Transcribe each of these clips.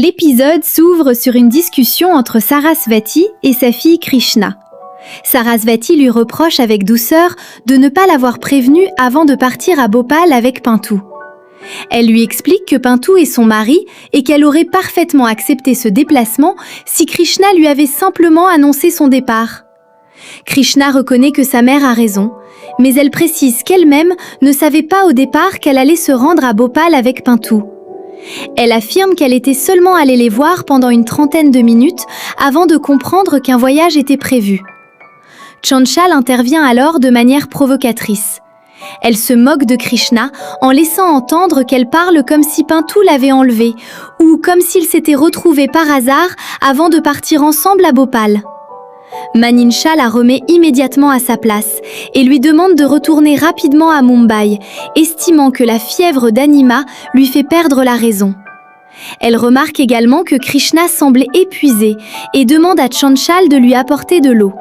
L'épisode s'ouvre sur une discussion entre Sarasvati et sa fille Krishna. Sarasvati lui reproche avec douceur de ne pas l'avoir prévenue avant de partir à Bhopal avec Pintu. Elle lui explique que Pintu est son mari et qu'elle aurait parfaitement accepté ce déplacement si Krishna lui avait simplement annoncé son départ. Krishna reconnaît que sa mère a raison, mais elle précise qu'elle-même ne savait pas au départ qu'elle allait se rendre à Bhopal avec Pintu. Elle affirme qu'elle était seulement allée les voir pendant une trentaine de minutes avant de comprendre qu'un voyage était prévu. Chanchal intervient alors de manière provocatrice. Elle se moque de Krishna en laissant entendre qu'elle parle comme si Pintu l'avait enlevée ou comme s'ils s'étaient retrouvés par hasard avant de partir ensemble à Bhopal. Manisha la remet immédiatement à sa place et lui demande de retourner rapidement à Mumbai, estimant que la fièvre d'Anima lui fait perdre la raison. Elle remarque également que Krishna semblait épuisé et demande à Chanchal de lui apporter de l'eau.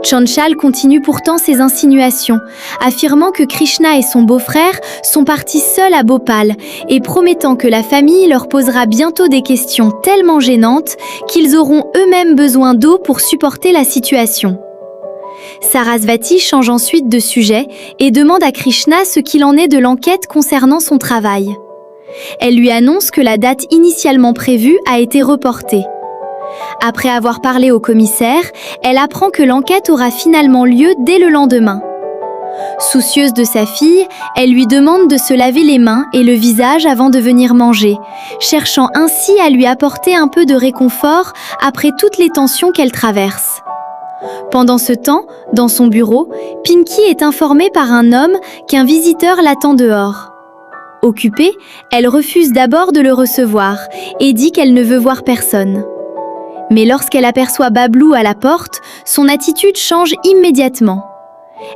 Chanchal continue pourtant ses insinuations, affirmant que Krishna et son beau-frère sont partis seuls à Bhopal et promettant que la famille leur posera bientôt des questions tellement gênantes qu'ils auront eux-mêmes besoin d'eau pour supporter la situation. Sarasvati change ensuite de sujet et demande à Krishna ce qu'il en est de l'enquête concernant son travail. Elle lui annonce que la date initialement prévue a été reportée. Après avoir parlé au commissaire, elle apprend que l'enquête aura finalement lieu dès le lendemain. Soucieuse de sa fille, elle lui demande de se laver les mains et le visage avant de venir manger, cherchant ainsi à lui apporter un peu de réconfort après toutes les tensions qu'elle traverse. Pendant ce temps, dans son bureau, Pinky est informée par un homme qu'un visiteur l'attend dehors. Occupée, elle refuse d'abord de le recevoir et dit qu'elle ne veut voir personne. Mais lorsqu'elle aperçoit Bablou à la porte, son attitude change immédiatement.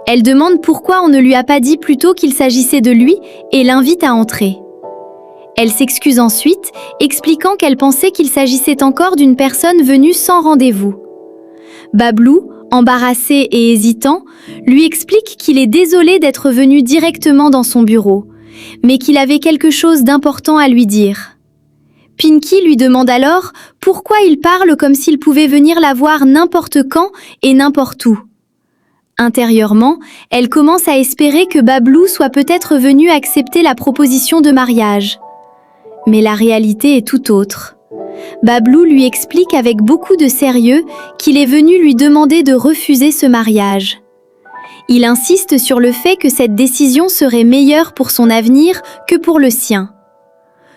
Elle demande pourquoi on ne lui a pas dit plus tôt qu'il s'agissait de lui et l'invite à entrer. Elle s'excuse ensuite, expliquant qu'elle pensait qu'il s'agissait encore d'une personne venue sans rendez-vous. Bablou, embarrassé et hésitant, lui explique qu'il est désolé d'être venu directement dans son bureau, mais qu'il avait quelque chose d'important à lui dire. Pinky lui demande alors pourquoi il parle comme s'il pouvait venir la voir n'importe quand et n'importe où. Intérieurement, elle commence à espérer que Bablou soit peut-être venu accepter la proposition de mariage. Mais la réalité est tout autre. Bablou lui explique avec beaucoup de sérieux qu'il est venu lui demander de refuser ce mariage. Il insiste sur le fait que cette décision serait meilleure pour son avenir que pour le sien.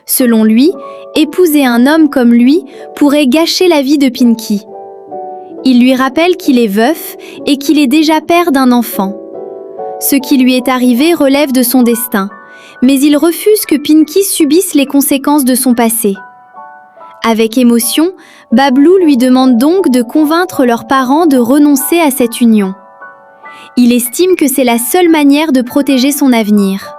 Selon lui, épouser un homme comme lui pourrait gâcher la vie de Pinky. Il lui rappelle qu'il est veuf et qu'il est déjà père d'un enfant. Ce qui lui est arrivé relève de son destin, mais il refuse que Pinky subisse les conséquences de son passé. Avec émotion, Bablou lui demande donc de convaincre leurs parents de renoncer à cette union. Il estime que c'est la seule manière de protéger son avenir.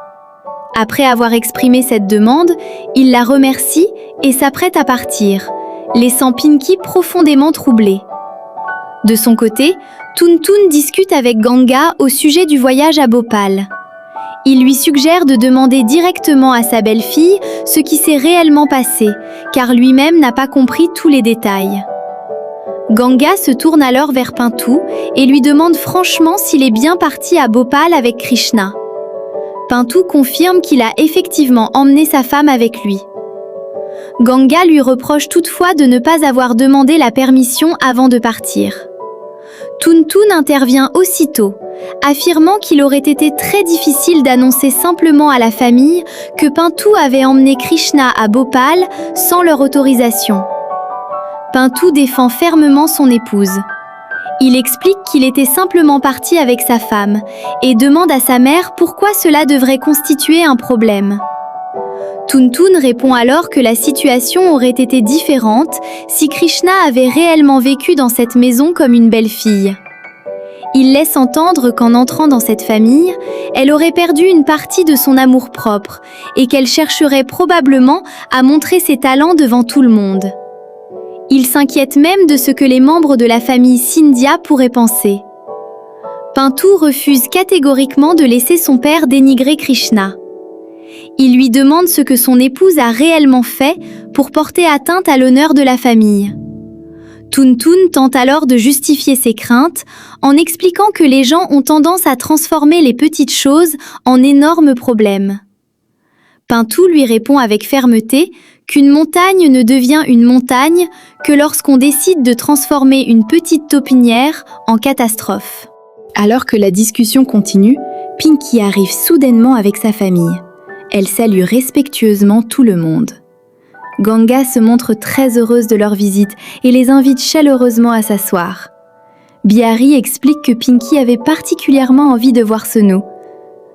Après avoir exprimé cette demande, il la remercie et s'apprête à partir, laissant Pinky profondément troublée. De son côté, Tuntun discute avec Ganga au sujet du voyage à Bhopal. Il lui suggère de demander directement à sa belle-fille ce qui s'est réellement passé, car lui-même n'a pas compris tous les détails. Ganga se tourne alors vers Pintu et lui demande franchement s'il est bien parti à Bhopal avec Krishna. Pintu confirme qu'il a effectivement emmené sa femme avec lui. Ganga lui reproche toutefois de ne pas avoir demandé la permission avant de partir. Tuntun intervient aussitôt, affirmant qu'il aurait été très difficile d'annoncer simplement à la famille que Pintu avait emmené Krishna à Bhopal sans leur autorisation. Pintu défend fermement son épouse. Il explique qu'il était simplement parti avec sa femme et demande à sa mère pourquoi cela devrait constituer un problème. Tuntun répond alors que la situation aurait été différente si Krishna avait réellement vécu dans cette maison comme une belle-fille. Il laisse entendre qu'en entrant dans cette famille, elle aurait perdu une partie de son amour-propre et qu'elle chercherait probablement à montrer ses talents devant tout le monde. Il s'inquiète même de ce que les membres de la famille Scindia pourraient penser. Pintu refuse catégoriquement de laisser son père dénigrer Krishna. Il lui demande ce que son épouse a réellement fait pour porter atteinte à l'honneur de la famille. Toun-Toun tente alors de justifier ses craintes en expliquant que les gens ont tendance à transformer les petites choses en énormes problèmes. Pintou lui répond avec fermeté qu'une montagne ne devient une montagne que lorsqu'on décide de transformer une petite taupinière en catastrophe. Alors que la discussion continue, Pinky arrive soudainement avec sa famille. Elle salue respectueusement tout le monde. Ganga se montre très heureuse de leur visite et les invite chaleureusement à s'asseoir. Bihari explique que Pinky avait particulièrement envie de voir Sonu.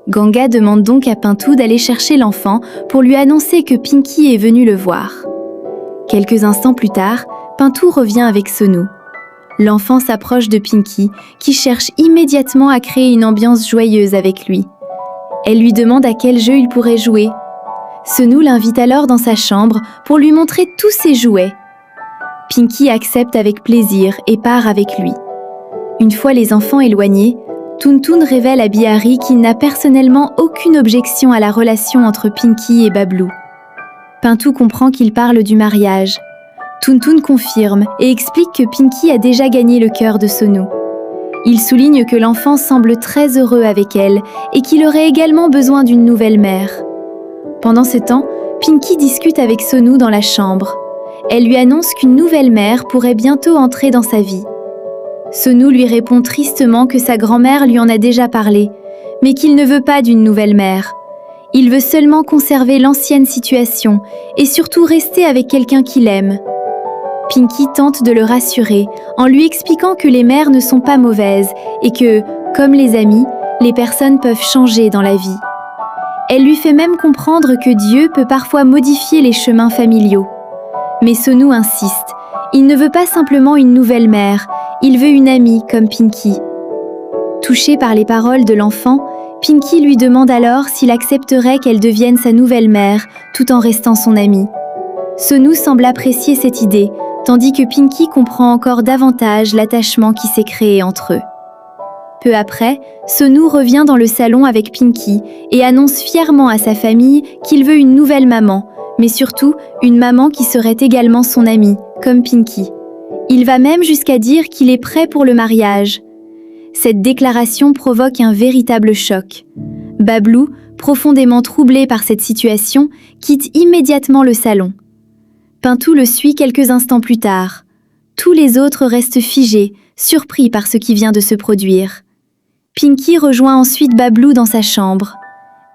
Ganga demande donc à Pintou d'aller chercher l'enfant pour lui annoncer que Pinky est venu le voir. Quelques instants plus tard, Pintou revient avec Sonu. L'enfant s'approche de Pinky, qui cherche immédiatement à créer une ambiance joyeuse avec lui. Elle lui demande à quel jeu il pourrait jouer. Sonu l'invite alors dans sa chambre pour lui montrer tous ses jouets. Pinky accepte avec plaisir et part avec lui. Une fois les enfants éloignés, Toun-Toun révèle à Bihari qu'il n'a personnellement aucune objection à la relation entre Pinky et Bablou. Pintou comprend qu'il parle du mariage. Toun-Toun confirme et explique que Pinky a déjà gagné le cœur de Sonu. Il souligne que l'enfant semble très heureux avec elle et qu'il aurait également besoin d'une nouvelle mère. Pendant ce temps, Pinky discute avec Sonu dans la chambre. Elle lui annonce qu'une nouvelle mère pourrait bientôt entrer dans sa vie. Sonu lui répond tristement que sa grand-mère lui en a déjà parlé, mais qu'il ne veut pas d'une nouvelle mère. Il veut seulement conserver l'ancienne situation et surtout rester avec quelqu'un qu'il aime. Pinky tente de le rassurer en lui expliquant que les mères ne sont pas mauvaises et que, comme les amis, les personnes peuvent changer dans la vie. Elle lui fait même comprendre que Dieu peut parfois modifier les chemins familiaux. Mais Sonu insiste. Il ne veut pas simplement une nouvelle mère, il veut une amie comme Pinky. Touché par les paroles de l'enfant, Pinky lui demande alors s'il accepterait qu'elle devienne sa nouvelle mère tout en restant son amie. Sonu semble apprécier cette idée, tandis que Pinky comprend encore davantage l'attachement qui s'est créé entre eux. Peu après, Sonu revient dans le salon avec Pinky et annonce fièrement à sa famille qu'il veut une nouvelle maman, mais surtout une maman qui serait également son amie, comme Pinky. Il va même jusqu'à dire qu'il est prêt pour le mariage. Cette déclaration provoque un véritable choc. Bablou, profondément troublé par cette situation, quitte immédiatement le salon. Pintou le suit quelques instants plus tard. Tous les autres restent figés, surpris par ce qui vient de se produire. Pinky rejoint ensuite Bablou dans sa chambre.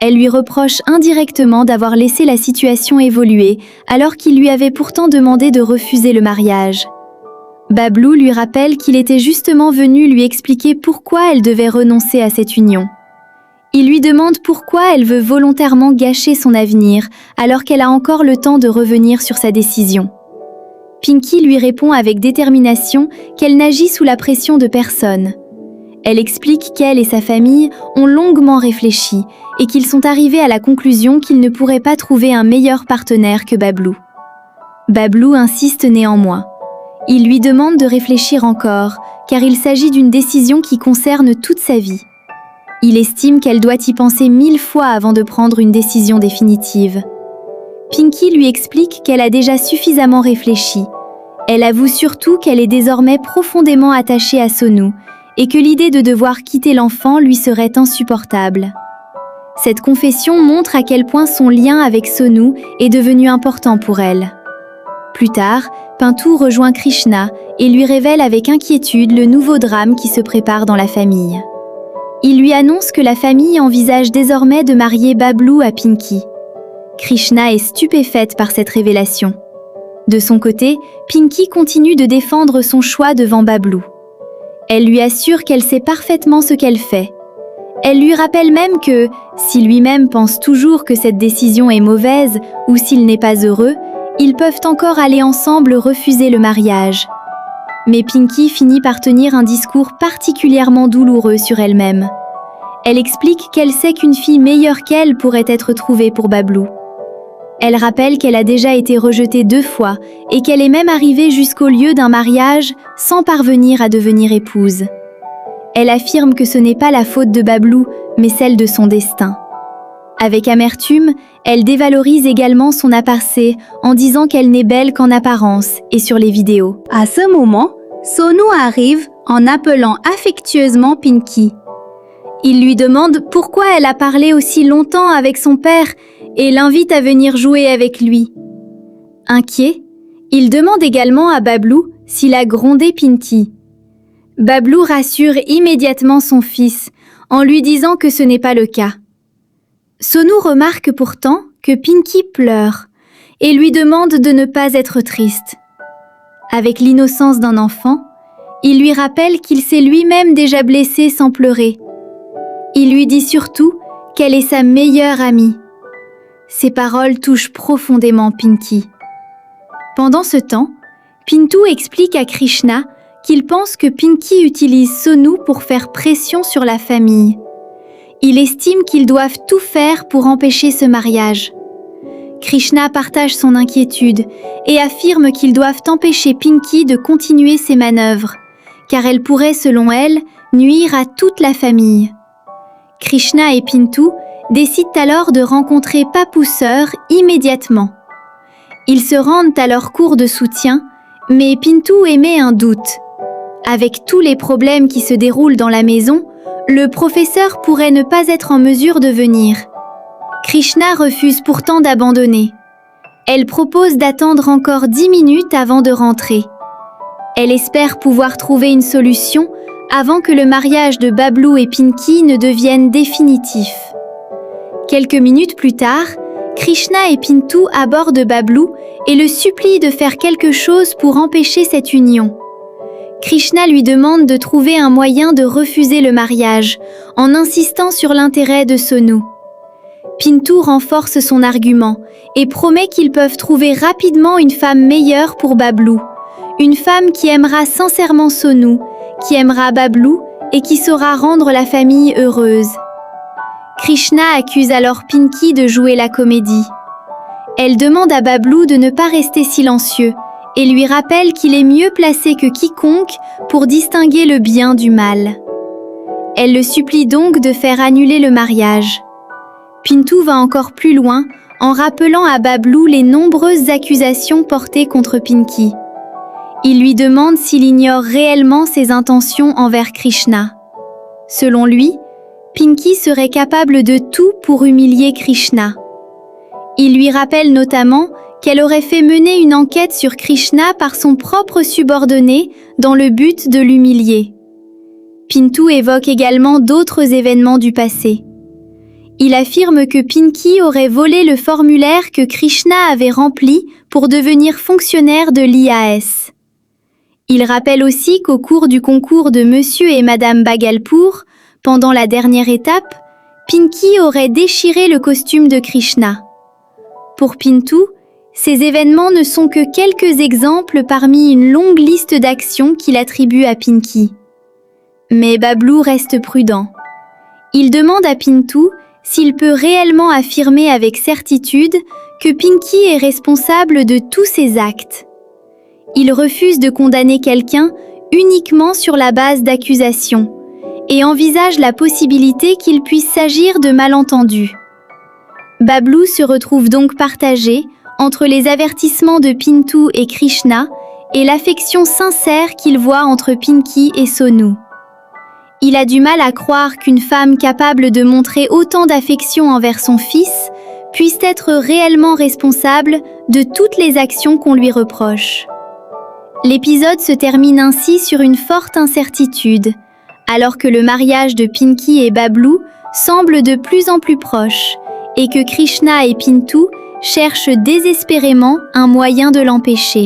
Elle lui reproche indirectement d'avoir laissé la situation évoluer alors qu'il lui avait pourtant demandé de refuser le mariage. Bablou lui rappelle qu'il était justement venu lui expliquer pourquoi elle devait renoncer à cette union. Il lui demande pourquoi elle veut volontairement gâcher son avenir alors qu'elle a encore le temps de revenir sur sa décision. Pinky lui répond avec détermination qu'elle n'agit sous la pression de personne. Elle explique qu'elle et sa famille ont longuement réfléchi et qu'ils sont arrivés à la conclusion qu'ils ne pourraient pas trouver un meilleur partenaire que Bablou. Bablou insiste néanmoins. Il lui demande de réfléchir encore, car il s'agit d'une décision qui concerne toute sa vie. Il estime qu'elle doit y penser 1000 fois avant de prendre une décision définitive. Pinky lui explique qu'elle a déjà suffisamment réfléchi. Elle avoue surtout qu'elle est désormais profondément attachée à Sonu et que l'idée de devoir quitter l'enfant lui serait insupportable. Cette confession montre à quel point son lien avec Sonu est devenu important pour elle. Plus tard, Pintou rejoint Krishna et lui révèle avec inquiétude le nouveau drame qui se prépare dans la famille. Il lui annonce que la famille envisage désormais de marier Bablou à Pinky. Krishna est stupéfaite par cette révélation. De son côté, Pinky continue de défendre son choix devant Bablou. Elle lui assure qu'elle sait parfaitement ce qu'elle fait. Elle lui rappelle même que, si lui-même pense toujours que cette décision est mauvaise ou s'il n'est pas heureux, ils peuvent encore aller ensemble refuser le mariage. Mais Pinky finit par tenir un discours particulièrement douloureux sur elle-même. Elle explique qu'elle sait qu'une fille meilleure qu'elle pourrait être trouvée pour Bablou. Elle rappelle qu'elle a déjà été rejetée 2 fois et qu'elle est même arrivée jusqu'au lieu d'un mariage sans parvenir à devenir épouse. Elle affirme que ce n'est pas la faute de Bablou, mais celle de son destin. Avec amertume, elle dévalorise également son aparté en disant qu'elle n'est belle qu'en apparence et sur les vidéos. À ce moment, Sonu arrive en appelant affectueusement Pinky. Il lui demande pourquoi elle a parlé aussi longtemps avec son père et l'invite à venir jouer avec lui. Inquiet, il demande également à Bablou s'il a grondé Pinky. Bablou rassure immédiatement son fils en lui disant que ce n'est pas le cas. Sonu remarque pourtant que Pinky pleure et lui demande de ne pas être triste. Avec l'innocence d'un enfant, il lui rappelle qu'il s'est lui-même déjà blessé sans pleurer. Il lui dit surtout qu'elle est sa meilleure amie. Ces paroles touchent profondément Pinky. Pendant ce temps, Pintu explique à Krishna qu'il pense que Pinky utilise Sonu pour faire pression sur la famille. Il estime qu'ils doivent tout faire pour empêcher ce mariage. Krishna partage son inquiétude et affirme qu'ils doivent empêcher Pinky de continuer ses manœuvres, car elle pourrait, selon elle, nuire à toute la famille. Krishna et Pintu décident alors de rencontrer Papou Sœur immédiatement. Ils se rendent à leur cours de soutien, mais Pintu émet un doute. Avec tous les problèmes qui se déroulent dans la maison, le professeur pourrait ne pas être en mesure de venir. Krishna refuse pourtant d'abandonner. Elle propose d'attendre encore 10 minutes avant de rentrer. Elle espère pouvoir trouver une solution avant que le mariage de Bablou et Pinky ne devienne définitif. Quelques minutes plus tard, Krishna et Pintu abordent Bablou et le supplient de faire quelque chose pour empêcher cette union. Krishna lui demande de trouver un moyen de refuser le mariage, en insistant sur l'intérêt de Sonu. Pintu renforce son argument et promet qu'ils peuvent trouver rapidement une femme meilleure pour Bablou, une femme qui aimera sincèrement Sonu, qui aimera Bablou et qui saura rendre la famille heureuse. Krishna accuse alors Pinky de jouer la comédie. Elle demande à Bablou de ne pas rester silencieux et lui rappelle qu'il est mieux placé que quiconque pour distinguer le bien du mal. Elle le supplie donc de faire annuler le mariage. Pintu va encore plus loin en rappelant à Bablou les nombreuses accusations portées contre Pinky. Il lui demande s'il ignore réellement ses intentions envers Krishna. Selon lui, Pinky serait capable de tout pour humilier Krishna. Il lui rappelle notamment qu'elle aurait fait mener une enquête sur Krishna par son propre subordonné dans le but de l'humilier. Pintu évoque également d'autres événements du passé. Il affirme que Pinky aurait volé le formulaire que Krishna avait rempli pour devenir fonctionnaire de l'IAS. Il rappelle aussi qu'au cours du concours de Monsieur et Madame Bagalpur, pendant la dernière étape, Pinky aurait déchiré le costume de Krishna. Pour Pintu, ces événements ne sont que quelques exemples parmi une longue liste d'actions qu'il attribue à Pinky. Mais Bablou reste prudent. Il demande à Pintu s'il peut réellement affirmer avec certitude que Pinky est responsable de tous ses actes. Il refuse de condamner quelqu'un uniquement sur la base d'accusations et envisage la possibilité qu'il puisse s'agir de malentendus. Bablou se retrouve donc partagé entre les avertissements de Pintu et Krishna et l'affection sincère qu'il voit entre Pinky et Sonu. Il a du mal à croire qu'une femme capable de montrer autant d'affection envers son fils puisse être réellement responsable de toutes les actions qu'on lui reproche. L'épisode se termine ainsi sur une forte incertitude, alors que le mariage de Pinky et Bablou semble de plus en plus proche et que Krishna et Pintu cherchent désespérément un moyen de l'empêcher.